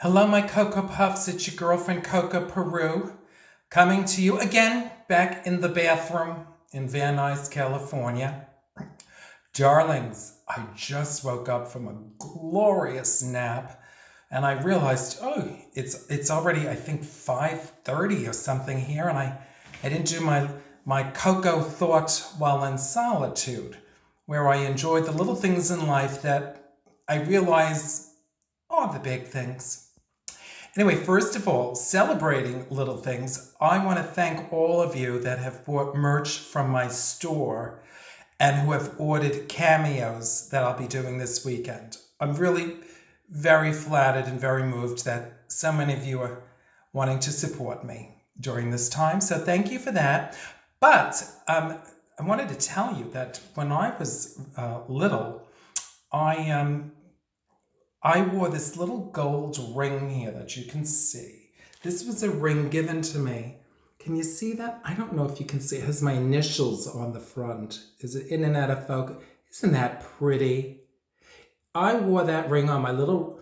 Hello, my Coco Puffs. It's your girlfriend, Coco Peru, coming to you again back in the bathroom in Van Nuys, California. Darlings, I just woke up from a glorious nap and I realized, it's already, I think, 5:30 or something here, and I didn't do my Coco thought while in solitude, where I enjoy the little things in life that I realize are the big things. Anyway, first of all, celebrating little things, I want to thank all of you that have bought merch from my store and who have ordered cameos that I'll be doing this weekend. I'm really very flattered and very moved that so many of you are wanting to support me during this time. So thank you for that. But I wanted to tell you that when I was little, I I wore this little gold ring here that you can see. This was a ring given to me. Can you see that? I don't know if you can see. It has my initials on the front. Is it in and out of focus? Isn't that pretty? I wore that ring on my little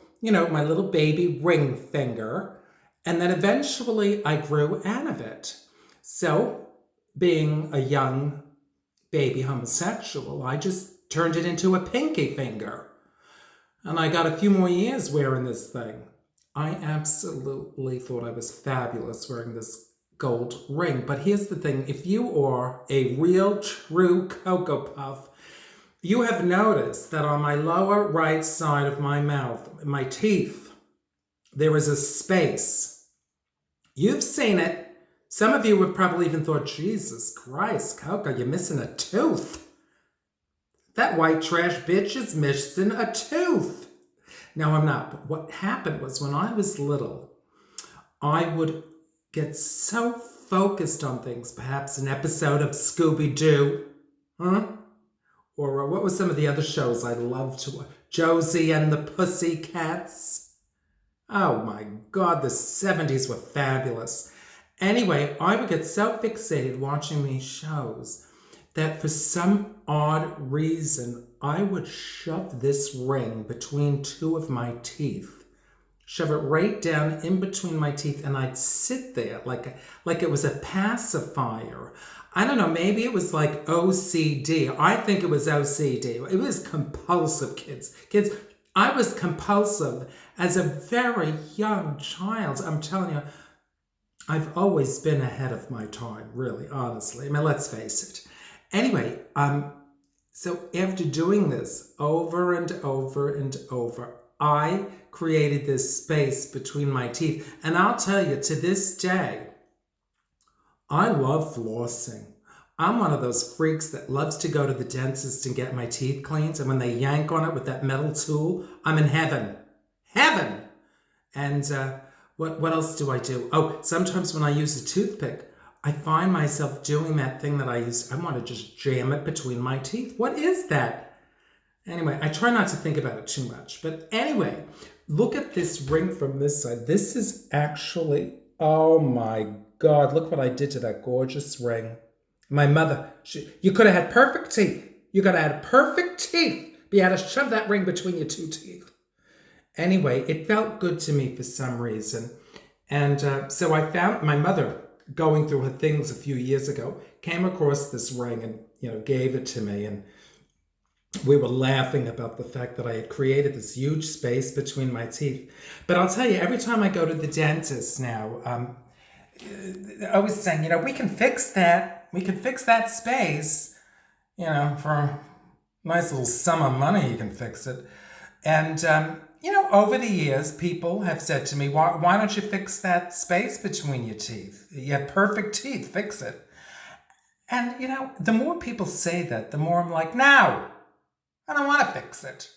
baby ring finger. And then eventually I grew out of it. So, being a young baby homosexual, I just turned it into a pinky finger. And I got a few more years wearing this thing. I absolutely thought I was fabulous wearing this gold ring. But here's the thing. If you are a real, true Coco Puff, you have noticed that on my lower right side of my mouth, my teeth, there is a space. You've seen it. Some of you have probably even thought, Jesus Christ, Coco, you're missing a tooth. That white trash bitch is missing a tooth. No, I'm not. But what happened was when I was little, I would get so focused on things, perhaps an episode of Scooby-Doo, or what were some of the other shows I loved to watch? Josie and the Pussycats. Oh my God, the 70s were fabulous. Anyway, I would get so fixated watching these shows that for some odd reason, I would shove this ring between two of my teeth, shove it right down in between my teeth, and I'd sit there like it was a pacifier. I don't know, maybe it was like OCD. I think it was OCD. It was compulsive, kids. Kids, I was compulsive as a very young child. I'm telling you, I've always been ahead of my time, really, honestly. I mean, let's face it. Anyway, so after doing this over and over and over, I created this space between my teeth. And I'll tell you, to this day, I love flossing. I'm one of those freaks that loves to go to the dentist and get my teeth cleaned. And when they yank on it with that metal tool, I'm in heaven. Heaven! And what else do I do? Oh, sometimes when I use a toothpick, I find myself doing that thing that I want to just jam it between my teeth. What is that? Anyway, I try not to think about it too much. But anyway, look at this ring from this side. This is actually, oh my God, look what I did to that gorgeous ring. My mother, you could have had perfect teeth. You could have had perfect teeth. But you had to shove that ring between your two teeth. Anyway, it felt good to me for some reason. And so I found my mother, going through her things a few years ago, came across this ring and, gave it to me. And we were laughing about the fact that I had created this huge space between my teeth. But I'll tell you, every time I go to the dentist now, I was saying, we can fix that. We can fix that space, for a nice little sum of money, you can fix it. And, over the years, people have said to me, why don't you fix that space between your teeth? You have perfect teeth, fix it. And, the more people say that, the more I'm like, no, I don't want to fix it.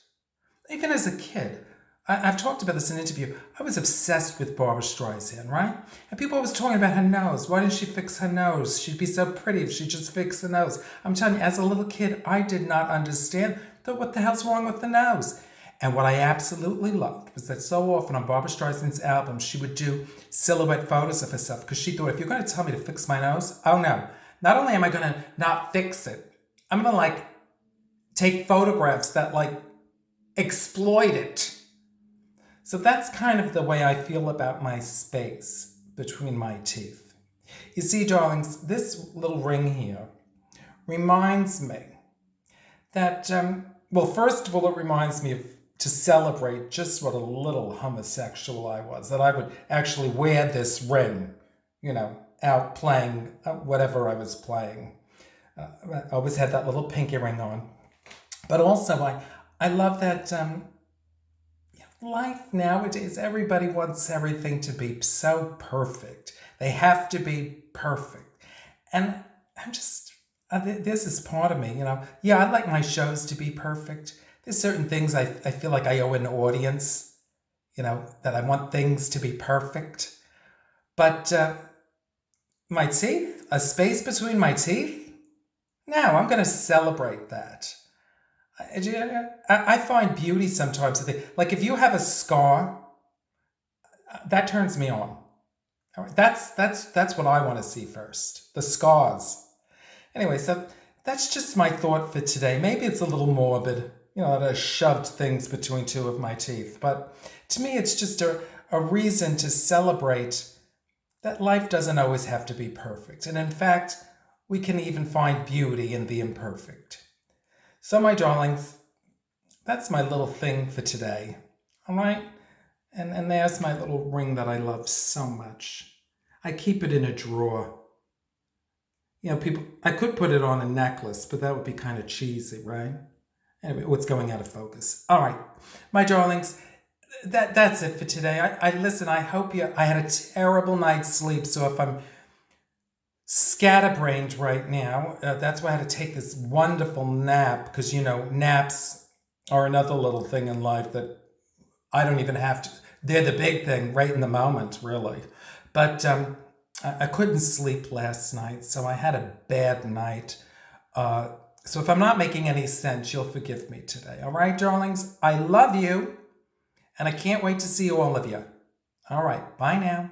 Even as a kid, I've talked about this in an interview, I was obsessed with Barbra Streisand, right? And people always talking about her nose. Why didn't she fix her nose? She'd be so pretty if she just fixed the nose. I'm telling you, as a little kid, I did not understand what the hell's wrong with the nose. And what I absolutely loved was that so often on Barbra Streisand's album, she would do silhouette photos of herself because she thought, if you're going to tell me to fix my nose, oh no. Not only am I going to not fix it, I'm going to take photographs that exploit it. So that's kind of the way I feel about my space between my teeth. You see, darlings, this little ring here reminds me that, well, first of all, it reminds me of to celebrate just what a little homosexual I was, that I would actually wear this ring, out playing whatever I was playing. I always had that little pinky ring on. But also, I love that life nowadays, everybody wants everything to be so perfect. They have to be perfect. And I'm just, this is part of me, Yeah, I like my shows to be perfect. There's certain things I feel like I owe an audience, that I want things to be perfect. But my teeth, a space between my teeth? No, I'm going to celebrate that. I find beauty sometimes. Like if you have a scar, that turns me on. All right, that's what I want to see first. The scars. Anyway, so that's just my thought for today. Maybe it's a little morbid, that I shoved things between two of my teeth. But to me, it's just a reason to celebrate that life doesn't always have to be perfect. And in fact, we can even find beauty in the imperfect. So, my darlings, that's my little thing for today. All right? And there's my little ring that I love so much. I keep it in a drawer. I could put it on a necklace, but that would be kind of cheesy, right? Anyway, what's going out of focus? All right, my darlings, that's it for today. I hope I had a terrible night's sleep, so if I'm scatterbrained right now, that's why I had to take this wonderful nap, because, naps are another little thing in life that I don't even have to, they're the big thing right in the moment, really. But I couldn't sleep last night, so I had a bad night. So if I'm not making any sense, you'll forgive me today. All right, darlings? I love you, and I can't wait to see all of you. All right, bye now.